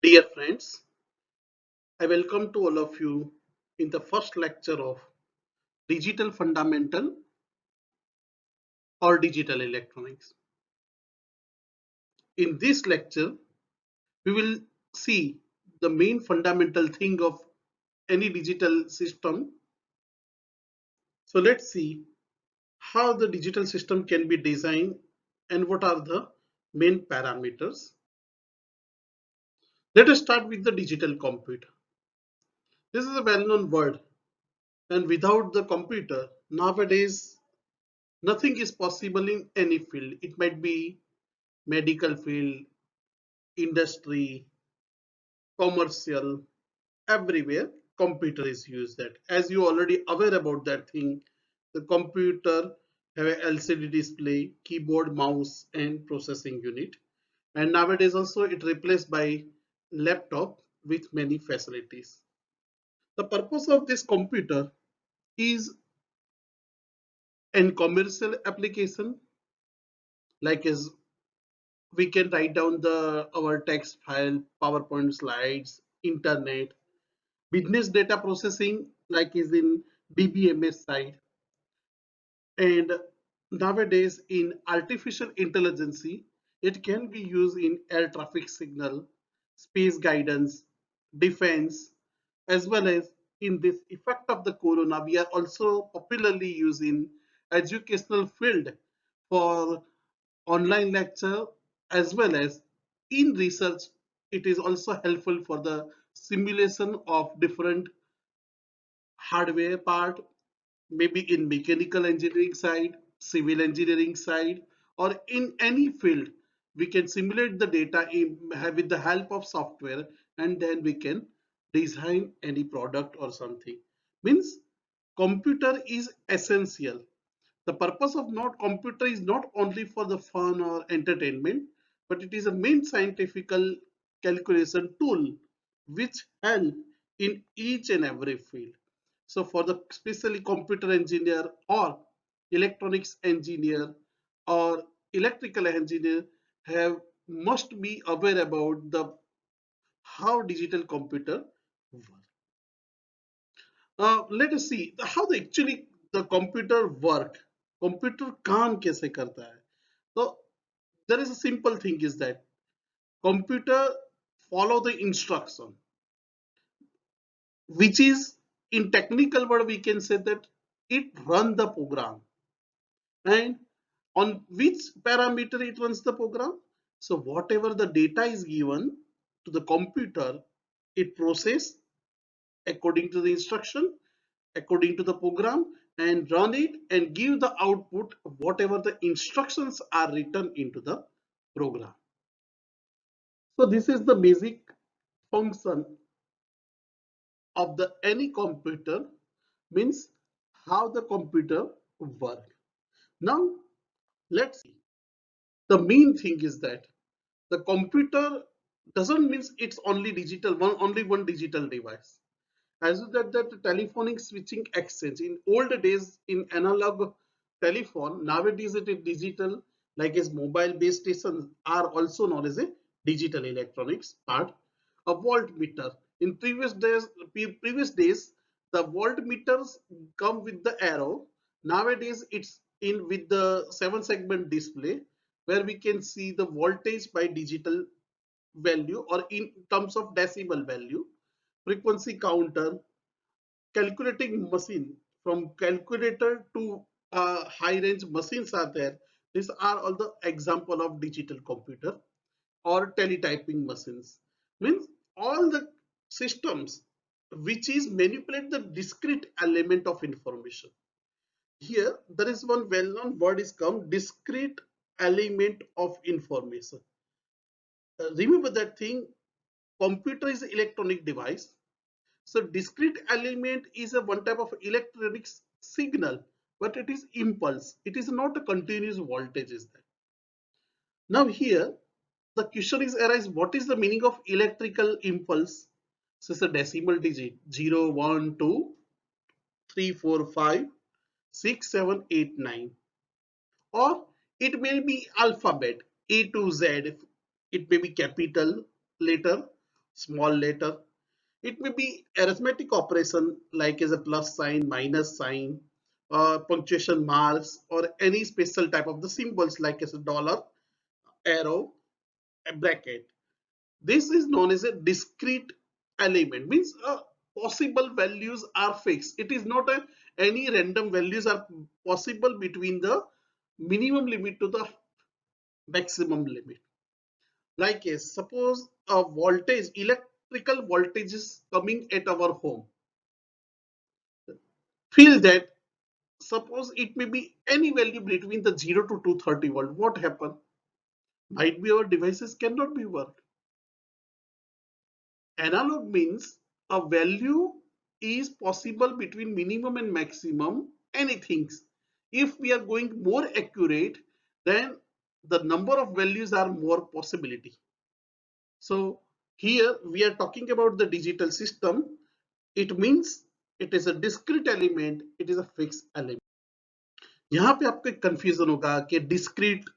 Dear friends, I welcome to all of you in the first lecture of Digital Fundamental or Digital Electronics. In this lecture, we will see the main fundamental thing of any digital system. So let's see how the digital system can be designed and what are the main parameters. Let us start with the digital computer. This is a well-known word, and without the computer, nowadays nothing is possible in any field. It might be medical field, industry, commercial, everywhere computer is used. That as you already aware about that thing, the computer have a LCD display, keyboard, mouse, and processing unit. And nowadays also it replaced by laptop with many facilities. The purpose of this computer is in commercial application, like as we can write down the our text file, PowerPoint slides, internet, business data processing, like is in BBMS side, and nowadays in artificial intelligence, it can be used in air traffic signal, space guidance, defense, as well as in this effect of the corona, we are also popularly used in educational field for online lecture, as well as in research. It is also helpful for the simulation of different hardware part, maybe in mechanical engineering side, civil engineering side, or in any field. We can simulate the data with the help of software, and then we can design any product or something. Means computer is essential. The purpose of not computer is not only for the fun or entertainment, but it is a main scientific calculation tool which help in each and every field. So for the especially computer engineer or electronics engineer or electrical engineer have must be aware about the how digital computer work. Let us see how the actually the computer work. Computer काम कैसे करता है? So there is a simple thing is that computer follow the instruction, which is in technical word we can say that it run the program, and on which parameter it runs the program. So whatever the data is given to the computer, it process according to the instruction, according to the program, and run it and give the output whatever the instructions are written into the program. So this is the basic function of the any computer, means how the computer work. Now let's see. The main thing is that the computer doesn't mean it's only digital, only one digital device. As that telephonic switching exchange in old days in analog telephone, nowadays it is digital, like as mobile base stations are also known as a digital electronics part. A voltmeter in previous days the voltmeters come with the arrow. Nowadays it's in with the 7 segment display, where we can see the voltage by digital value or in terms of decimal value, frequency counter, calculating machine, from calculator to high range machines are there. These are all the example of digital computer or teletyping machines. Means all the systems which is manipulate the discrete element of information. Here there is one well-known word is come, discrete element of information. Remember that thing, computer is an electronic device. So discrete element is a one type of electronic signal, but it is impulse. It is not a continuous voltage is that. Now here the question is arise, what is the meaning of electrical impulse? So it's a decimal digit 0, 1, 2, 3, 4, 5, 6, 7, 8, 9. Or it may be alphabet A to Z. It may be capital letter, small letter. It may be arithmetic operation like as a plus sign, minus sign, punctuation marks, or any special type of the symbols like as a dollar, arrow, a bracket. This is known as a discrete element, means possible values are fixed. It is not any random values are possible between the minimum limit to the maximum limit. Like suppose a voltage, electrical voltage is coming at our home. Feel that suppose it may be any value between the 0 to 230 volt. What happen? Might be our devices cannot be worked. Analog means a value is possible between minimum and maximum anything. If we are going more accurate, then the number of values are more possibility. So here we are talking about the digital system. It means it is a discrete element, it is a fixed element. यहाँ पे आपको एक confusion होगा कि discrete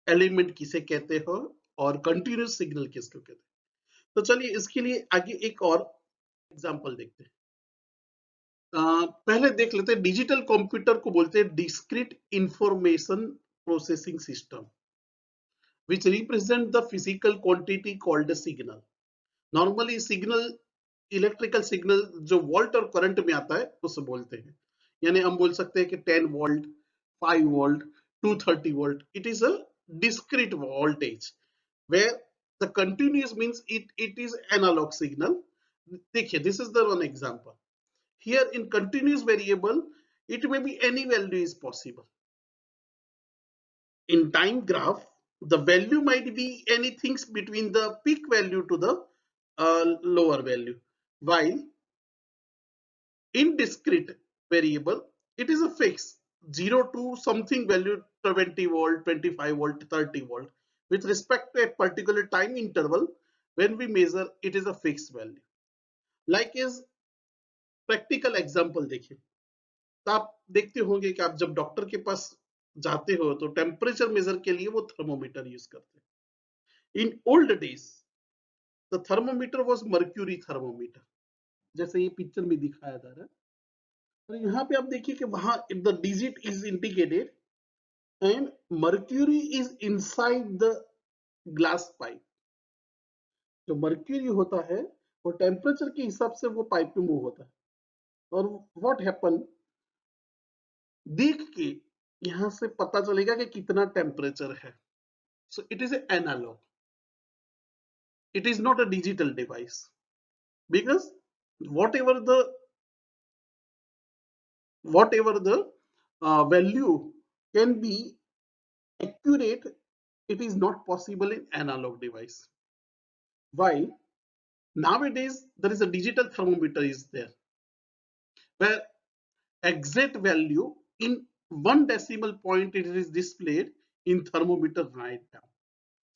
element किसे कहते हो और कंटिन्यूस सिग्नल किसको कहते हैं। तो चलिए इसके लिए आगे एक और एग्जांपल देखते हैं। पहले देख लेते हैं, डिजिटल कंप्यूटर को बोलते हैं discrete information processing system which represent the physical quantity called signal. Normally signal, electrical signal जो वोल्ट और करंट में आता है उसे बोलते हैं। यानी हम बोल सकते हैं कि 10 volt, 5 volt, 230 volt. It is a discrete voltage where the continuous means it is analog signal. देखिए, this is the one example. Here in continuous variable, it may be any value is possible. In time graph, the value might be anything between the peak value to the lower value. While in discrete variable, it is a fixed 0 to something value, 20 volt, 25 volt, 30 volt. With respect to a particular time interval, when we measure, it is a fixed value. Like is practical example देखिए, तो आप देखते होंगे कि आप जब doctor के पास जाते हो तो टेम्परेचर मेजर के लिए वो थर्मोमीटर यूज करते हैं। In old days the thermometer was mercury thermometer, जैसे ये पिक्चर में दिखाया जा रहा है। और यहाँ पे आप देखिए कि वहां the digit is indicated and mercury is inside the glass pipe. जो मर्क्यूरी होता है वो टेम्परेचर के हिसाब से वो पाइप में मूव होता है। और व्हाट हैपन, देख के यहां से पता चलेगा कि कितना टेम्परेचर है। So it is analog, it is not a digital device because whatever the value can be accurate, it is not possible in analog device. While nowadays there is a digital thermometer is there where exact value in 1 decimal point it is displayed in thermometer right now.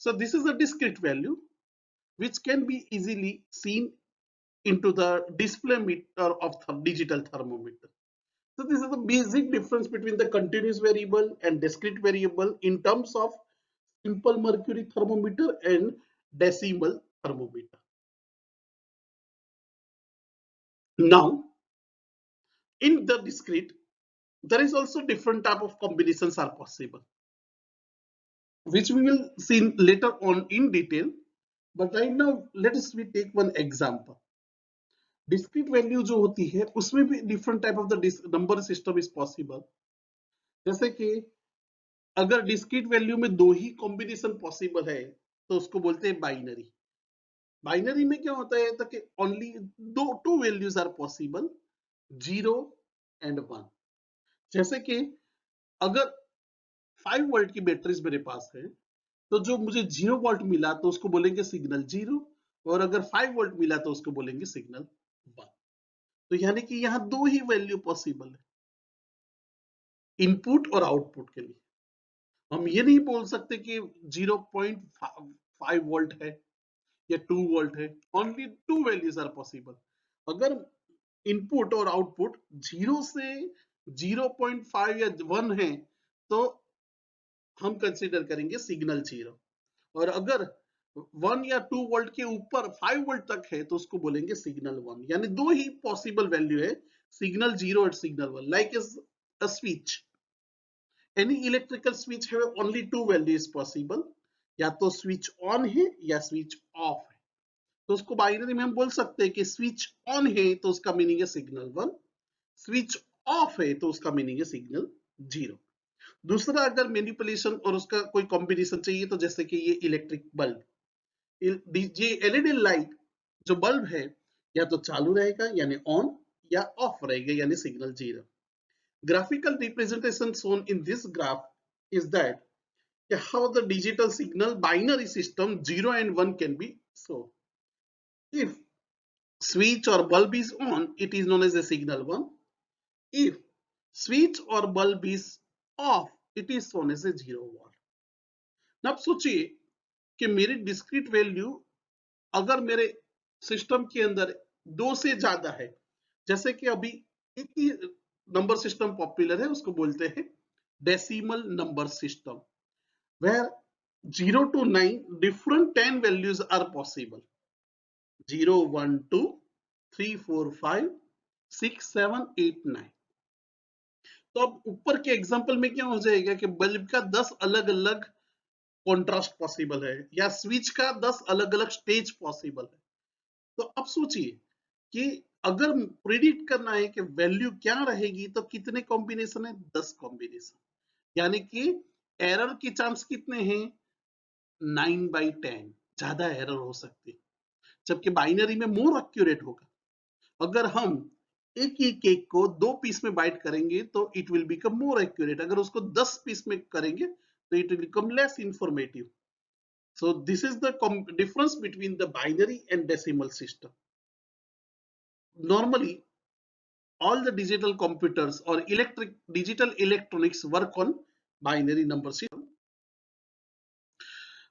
So this is a discrete value which can be easily seen into the display meter of digital thermometer. So this is the basic difference between the continuous variable and discrete variable in terms of simple mercury thermometer and decimal thermometer. Now, in the discrete, there is also different type of combinations are possible, which we will see later on in detail. But right now, let us we take one example. Discrete value जो होती है उसमें भी different type of the number system is possible. जैसे कि अगर discrete value में दो ही कॉम्बिनेशन पॉसिबल है तो उसको बोलते हैं बाइनरी। बाइनरी में क्या होता है कि only two values are possible, 0 and 1। जैसे कि अगर 5 वोल्ट की बैटरीज मेरे पास है तो जो मुझे 0 वोल्ट मिला तो उसको बोलेंगे सिग्नल 0, और अगर 5 वोल्ट मिला तो उसको बोलेंगे सिग्नल 1। तो यानी कि यहाँ दो ही वैल्यू पॉसिबल है इनपुट और आउटपुट के लिए। हम ये नहीं बोल सकते कि 0.5 वोल्ट है या 2 वोल्ट है, only two values are possible. अगर इनपुट और आउटपुट 0 से 0.5 या 1 है तो हम कंसीडर करेंगे सिग्नल 0, और अगर 1 या 2 वोल्ट के ऊपर 5 वोल्ट तक है तो उसको बोलेंगे सिग्नल 1। यानी दो ही पॉसिबल वैल्यू है, सिग्नल 0 और signal 1, like a switch. Any electrical switch have only two values possible, या तो स्विच ऑन है या स्विच ऑफ है। तो उसको बाइनरी में हम बोल सकते हैं कि स्विच ऑन है तो उसका मीनिंग है सिग्नल 1, स्विच ऑफ है तो उसका मीनिंग है सिग्नल 0। दूसरा, अगर मैनिपुलेशन और उसका कोई कॉम्बिनेशन चाहिए तो जैसे कि ये इलेक्ट्रिक बल्ब, ये एलईडी लाइट जो बल्ब है या तो चालू रहेगा यानी ऑन, या ऑफ रहेगा यानी signal 0। Graphical representation shown in this graph is that how the digital signal binary system 0 and 1 can be shown. If switch or bulb is on, it is known as a signal 1. If switch or bulb is off, it is shown as a 0 volt. अब सोचिए कि मेरी discrete value अगर मेरे system के अंदर दो से ज्यादा है, जैसे कि अभी एक ही नंबर सिस्टम पॉपुलर है, उसको बोलते हैं decimal number system, where 0 to 9 different 10 values are possible. 0, 1, 2, 3, 4, 5, 6, 7, 8, 9। तो अब ऊपर के एग्जांपल में क्या हो जाएगा कि बल्ब का 10 अलग अलग कॉन्ट्रास्ट पॉसिबल है, या स्विच का 10 अलग अलग स्टेज पॉसिबल है। तो अब सोचिए कि अगर प्रिडिक्ट करना है कि वैल्यू क्या रहेगी तो कितने कॉम्बिनेशन है, 10 कॉम्बिनेशन, यानी कि एरर की चांस कितने हैं, 9/10, ज्यादा एरर हो सकती है, जबकि बाइनरी में मोर एक्यूरेट होगा। अगर हम एक ही केक को 2 पीस में बाइट करेंगे तो it will become more accurate, अगर उसको 10 पीस में करेंगे तो it will become less informative. So this is the difference between the binary and decimal system. Normally all the digital computers or digital electronics work on binary number system,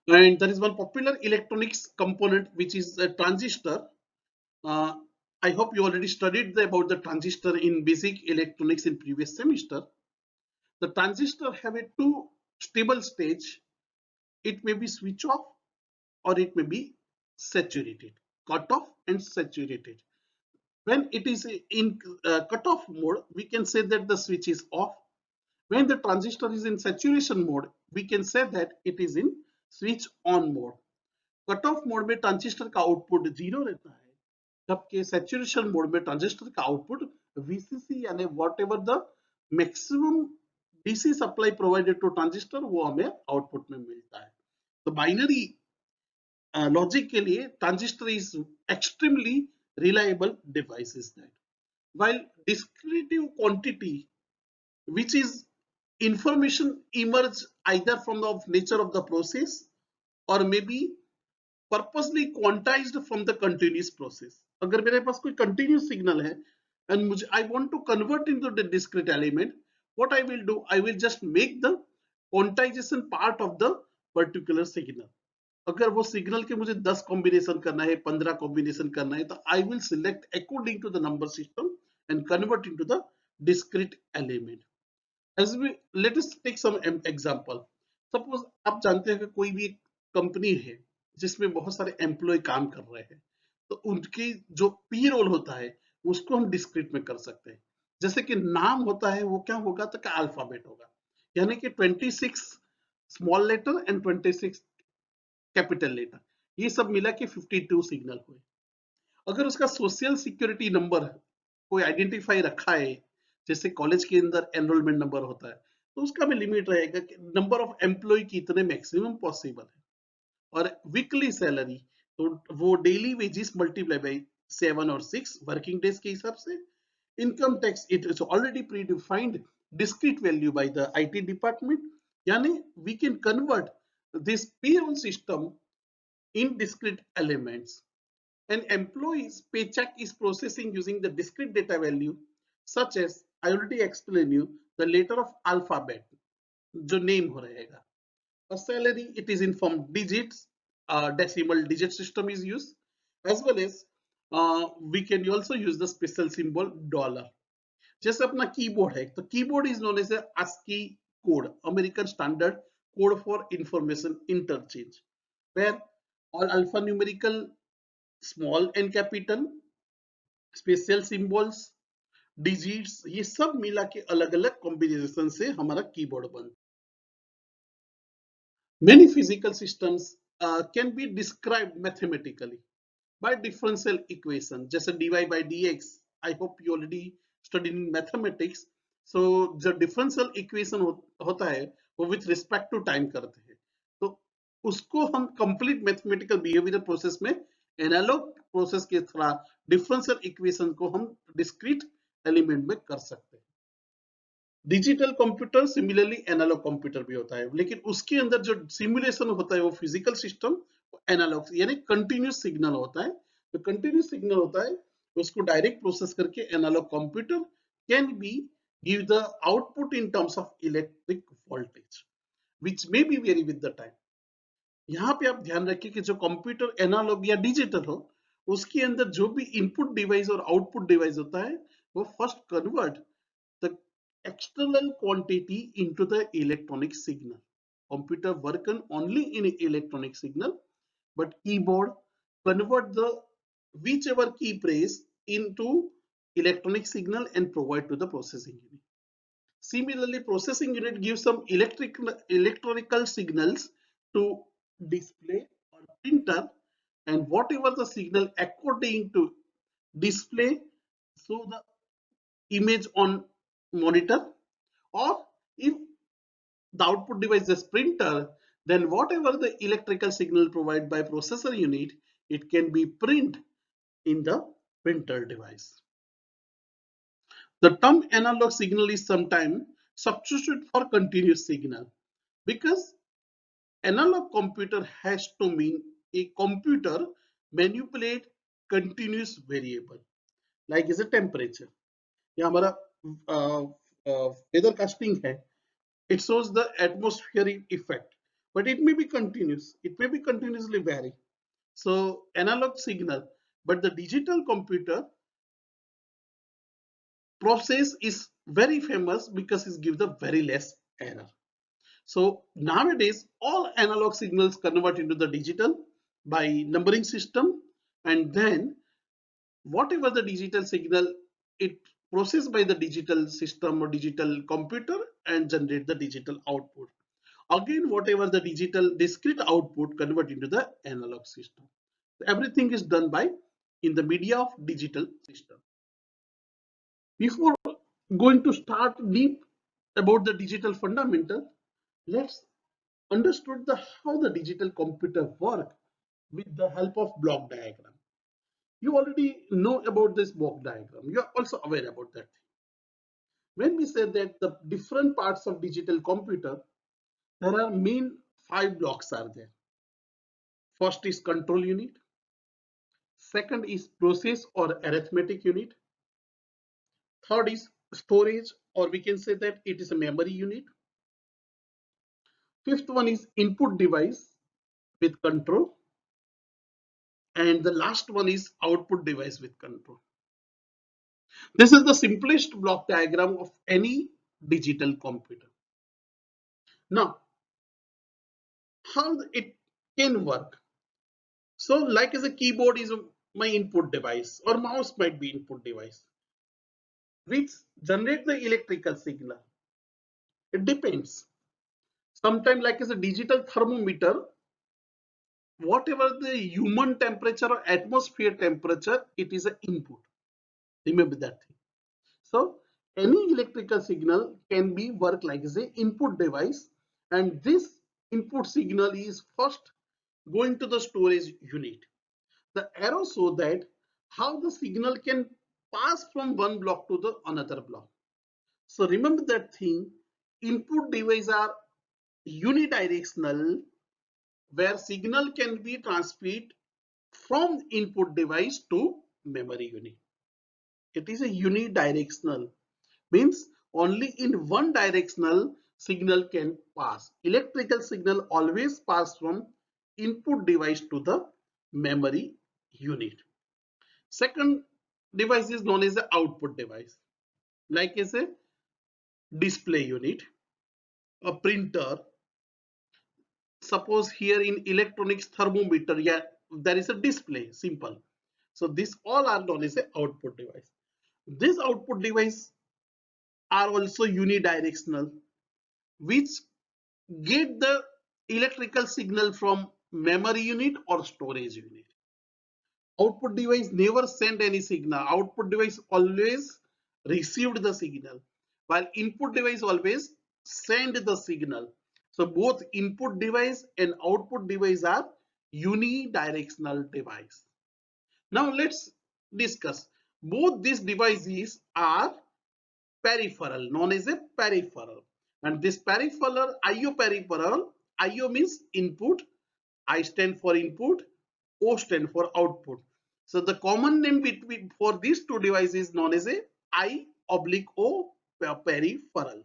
and there is one popular electronics component which is a transistor. uh, I hope you already studied about the transistor in basic electronics in previous semester. The transistor have a two stable stage. It may be switch off or it may be saturated, cut off and saturated. When it is in cut-off mode, we can say that the switch is off. When the transistor is in saturation mode, we can say that it is in switch on mode. Cut-off mode में transistor का output 0 रहता है, जबकि saturation mode में transistor का output VCC यानी whatever the maximum DC supply provided to transistor वो हमें आउटपुट में मिलता है। तो बाइनरी लॉजिक के लिए transistor is extremely reliable device is that, while descriptive quantity, which is information emerge either from the nature of the process or maybe purposely quantized from the continuous process. अगर मेरे पास कोई continuous signal है and मुझे I want to convert into the discrete element, what I will do, I will just make the quantization part of the particular signal. अगर वो signal के मुझे 10 combination करना है, 15 कॉम्बिनेशन करना है, तो I will select according to the number system and convert into the discrete element. As we let us take some example. Suppose आप जानते हैं कि कोई भी कंपनी है जिसमें बहुत सारे एम्प्लॉय काम कर रहे हैं, तो उनकी जो पी रोल होता है उसको हम डिस्क्रीट में कर सकते हैं। जैसे कि नाम होता है वो क्या होगा, तो क्या अल्फाबेट होगा, यानी कि 26 small letter and 26 capital letter, ये सब मिला के 52 सिग्नल हुए। अगर उसका सोशल सिक्योरिटी नंबर कोई आइडेंटिफाई रखा है, जैसे कॉलेज के अंदर एनरोलमेंट नंबर होता है, तो उसका भी लिमिट रहेगा कि नंबर ऑफ एम्प्लॉय कितने मैक्सिमम पॉसिबल है। और वीकली सैलरी तो वो डेली वेजेस मल्टीप्लाई बाय 7 और 6 वर्किंग डेज के हिसाब से। Income tax it is already predefined discrete value by the IT department, यानी we can convert this payroll system in discrete elements. An employee's paycheck is processing using the discrete data value, such as I already explained you the letter of alphabet, जो name हो रहेगा। A salary it is in form digits, decimal digit system is used, as well as we can also use the special symbol dollar. जैसे अपना keyboard है, तो keyboard is known as ASCII code, American standard code for information interchange, where और alphanumerical, small and capital, special symbols, digits, ये सब मिला के अलग अलग कॉम्बिनेशन से हमारा कीबोर्ड बनता है। Many physical systems can be described mathematically by differential equation जैसे dy by dx. I hope you already studied in mathematics. So जो differential equation होता है वो with respect to time करते हैं, तो उसको हम complete mathematical behavioral process में analog process के थ्रू differential equation को हम discrete element में कर सकते हैं. Digital computer similarly analog computer भी होता है, लेकिन उसके अंदर जो सिमुलेशन होता है वो फिजिकल सिस्टम एनालॉग यानी कंटिन्यूस सिग्नल होता है. तो कंटिन्यूस सिग्नल होता है उसको डायरेक्ट प्रोसेस करके analog computer can be give the output in terms of electric voltage which may be very with the time. यहाँ पे आप ध्यान रखिए कि जो कंप्यूटर एनालॉग या डिजिटल हो उसके अंदर जो भी इनपुट डिवाइस और आउटपुट डिवाइस होता है वो first convert the external quantity into the electronic signal. Computer work only in electronic signal, but keyboard convert the whichever key press into electronic signal and provide to the processing unit. Similarly, processing unit gives some electrical signals to display or printer, and whatever the signal according to display, so the image on monitor, or if the output device is printer, then whatever the electrical signal provided by processor unit, it can be print in the printer device. The term analog signal is sometimes substituted for continuous signal because analog computer has to mean a computer manipulate continuous variable like is a temperature. या हमारा weather casting है, it shows the atmospheric effect, but it may be continuous, it may be continuously vary. So analog signal, but the digital computer process is very famous because it gives the very less error. So nowadays all analog signals convert into the digital by numbering system, and then whatever the digital signal, it processed by the digital system or digital computer and generate the digital output. Again, whatever the digital discrete output convert into the analog system. Everything is done by in the media of digital system. Before going to start deep about the digital fundamental, let's understood the how the digital computer work with the help of block diagram. You already know about this block diagram. You are also aware about that. When we say that the different parts of digital computer, there are main 5 blocks are there. First is control unit. Second is process or arithmetic unit. Third is storage, or we can say that it is a memory unit. Fifth one is input device with control. And the last one is output device with control. This is the simplest block diagram of any digital computer. Now, how it can work? So like as a keyboard is my input device, or mouse might be input device, which generate the electrical signal. It depends. Sometimes like as a digital thermometer, whatever the human temperature or atmosphere temperature, it is an input. Remember that thing. So any electrical signal can be work like as a input device, and this input signal is first going to the storage unit. The arrow show that how the signal can pass from one block to the another block. So remember that thing, input devices are unidirectional where signal can be transmitted from input device to memory unit. It is a unidirectional, means only in one directional signal can pass. Electrical signal always pass from input device to the memory unit. Second device is known as the output device, like as a display unit, a printer, suppose here in electronics thermometer, yeah, there is a display, simple. So this all are known as a output device. These output device are also unidirectional, which get the electrical signal from memory unit or storage unit. Output device never send any signal. Output device always received the signal, while input device always send the signal. So both input device and output device are unidirectional device. Now let's discuss. Both these devices are peripheral, known as a peripheral. And this peripheral, IO peripheral, IO means input, I stand for input, O stand for output. So the common name between for these two devices is known as a I oblique O peripheral.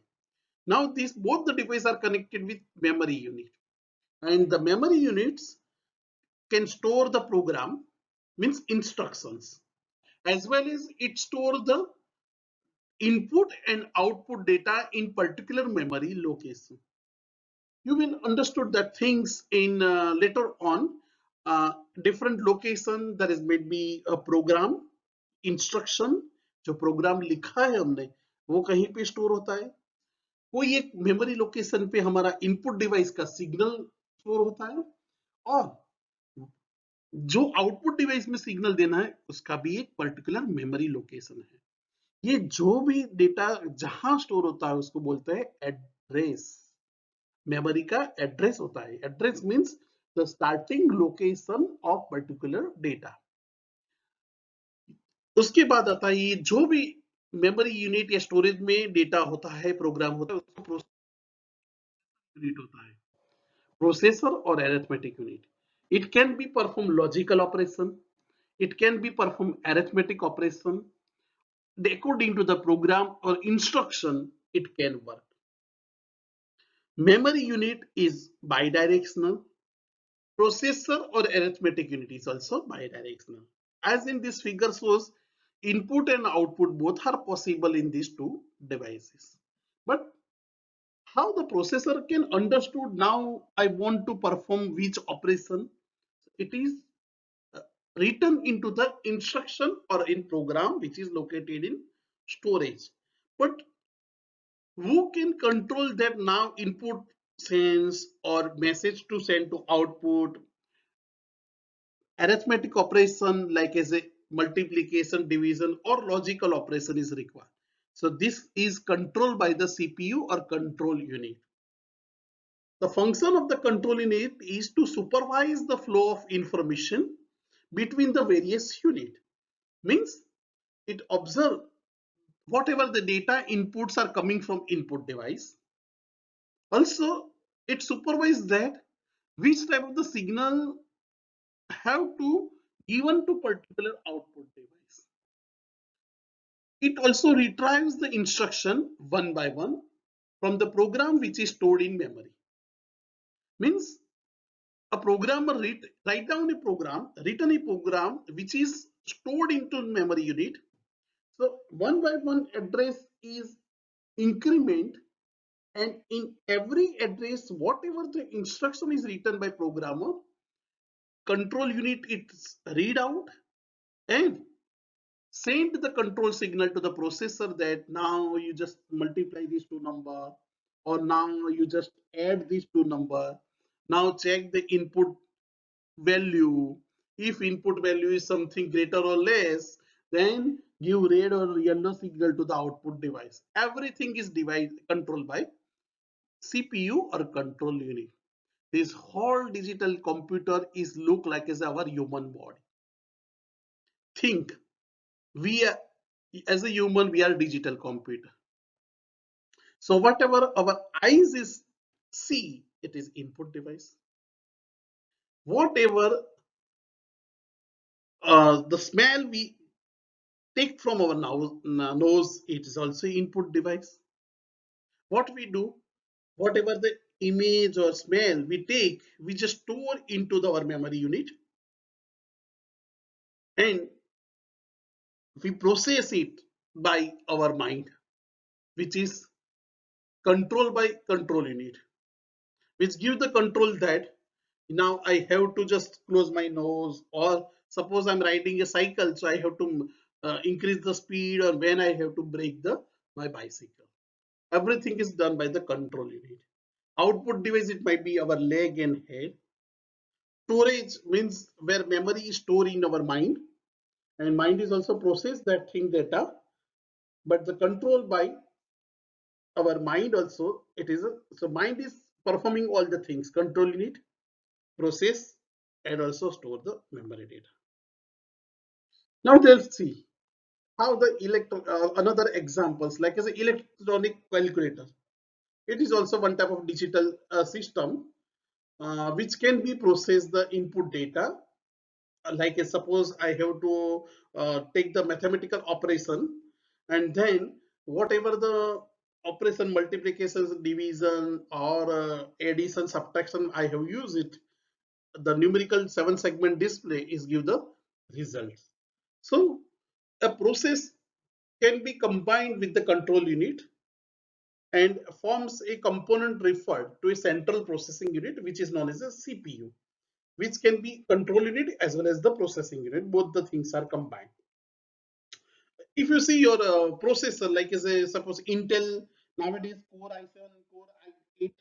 Now these both the devices are connected with memory unit, and the memory units can store the program, means instructions, as well as it store the input and output data in particular memory location. You will understood that things in later on. uh, Different location there is maybe a program instruction, जो programme लिखा है हमने वो कहीं पे store होता है, कोई एक मेमोरी लोकेशन पे हमारा इनपुट डिवाइस का सिग्नल स्टोर होता है, और जो आउटपुट डिवाइस में सिग्नल देना है उसका भी एक पर्टिकुलर मेमोरी लोकेशन है। ये जो भी डेटा जहां स्टोर होता है उसको बोलते हैं एड्रेस। मेमोरी का एड्रेस होता है। Address means the starting location of particular data. उसके बाद आता है ये जो भी मेमोरी यूनिट या स्टोरेज में डेटा होता है, प्रोग्राम होता है, उसको प्रोसेसर यूनिट होता है। प्रोसेसर और arithmetic unit, it can be perform logical operation, it can be perform arithmetic operation according to the program or instruction it can work. Memory unit is bidirectional. Processor or arithmetic unit is also bidirectional. As in this figure shows, input and output both are possible in these two devices. But how the processor can understood now I want to perform which operation? It is written into the instruction or in program which is located in storage. But who can control that now input sends or message to send to output? Arithmetic operation like as a multiplication, division or logical operation is required. So this is controlled by the CPU or control unit. The function of the control unit is to supervise the flow of information between the various unit. Means it observe whatever the data inputs are coming from input device. Also, it supervises that which type of the signal have to given to particular output device. It also retrieves the instruction one by one from the program which is stored in memory. Means a programmer write down a program, written a program which is stored into memory unit. So one by one address is increment, and in every address whatever the instruction is written by programmer, control unit it's read out and send the control signal to the processor that now you just multiply these two number, or now you just add these two number, now check the input value. If input value is something greater or less, then give red or yellow signal to the output device. Everything is device controlled by CPU or control unit. This whole digital computer is look like as our human body. Think, we are, as a human we are digital computer. So whatever our eyes is see, it is input device. Whatever the smell we take from our nose, it is also input device. What we do, whatever the image or smell we take, we just store into our memory unit and we process it by our mind, which is controlled by control unit. which give the control that now I have to just close my nose, or suppose I'm riding a cycle, so I have to increase the speed, or when I have to brake the my bicycle. Everything is done by the control unit. Output device, it might be our leg and head. Storage means where memory is stored in our mind, and mind is also process that thing data, but the control by our mind also, it is so mind is performing all the things, control unit, process, and also store the memory data. Now let's see how the another examples like as an electronic calculator. It is also one type of digital system which can be process the input data. Like suppose I have to take the mathematical operation, and then whatever the operation, multiplication, division, or addition, subtraction I have used it, the numerical 7-segment display is give the results. So a process can be combined with the control unit and forms a component referred to a central processing unit, which is known as a CPU, which can be control unit as well as the processing unit. Both the things are combined. If you see your processor, like as a suppose Intel nowadays, Core i7 and Core i8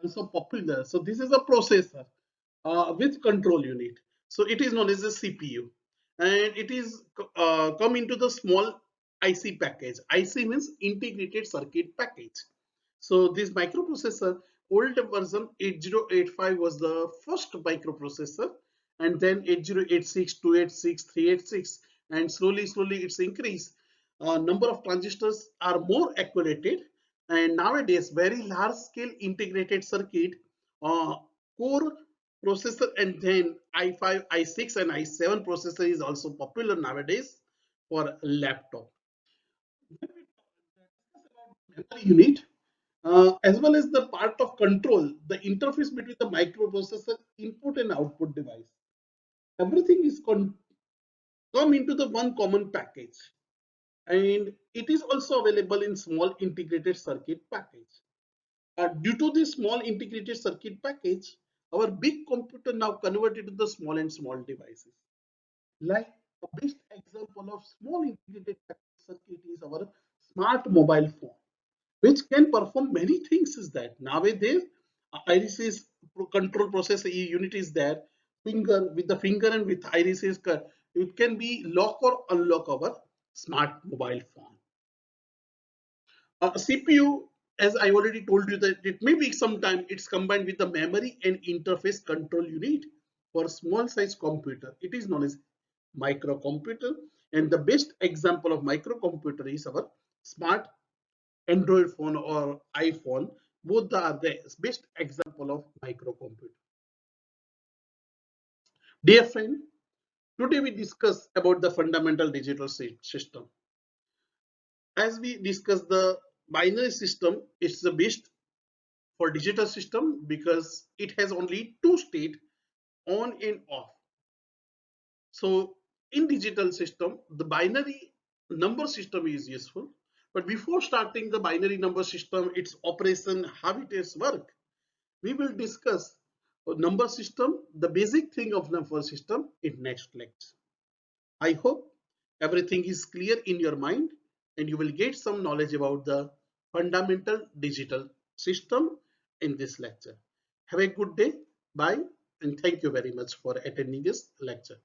also popular. So this is a processor with control unit. So it is known as a CPU, and it is come into the small IC package. IC means integrated circuit package. So this microprocessor, old version 8085 was the first microprocessor, and then 8086, 286, 386, and slowly it's increased. Number of transistors are more accurate, and nowadays very large scale integrated circuit core processor, and then i5, i6, and i7 processor is also popular nowadays for laptop. When we discuss about memory unit, as well as the part of control, the interface between the microprocessor input and output device. Everything is come into the one common package, and it is also available in small integrated circuit package. Due to this small integrated circuit package, our big computer now converted to the small and small devices. Like a best example of small integrated circuit is our smart mobile phone, which can perform many things. Is that nowadays irises control process unit is there, finger with the finger and with irises it can be lock or unlock our smart mobile phone. CPU, as I already told you, that it may be sometime it's combined with the memory and interface control unit for small size computer. It is known as microcomputer, and the best example of microcomputer is our smart Android phone or iPhone. Both are the best example of microcomputer. Dear friend, today we discuss about the fundamental digital system. As we discuss the binary system, it's the best for digital system because it has only two state, on and off. So in digital system, the binary number system is useful. But before starting the binary number system, its operation, how it is work, we will discuss a number system, the basic thing of number system in next lecture. I hope everything is clear in your mind and you will get some knowledge about the fundamental digital system in this lecture. Have a good day. Bye, and thank you very much for attending this lecture.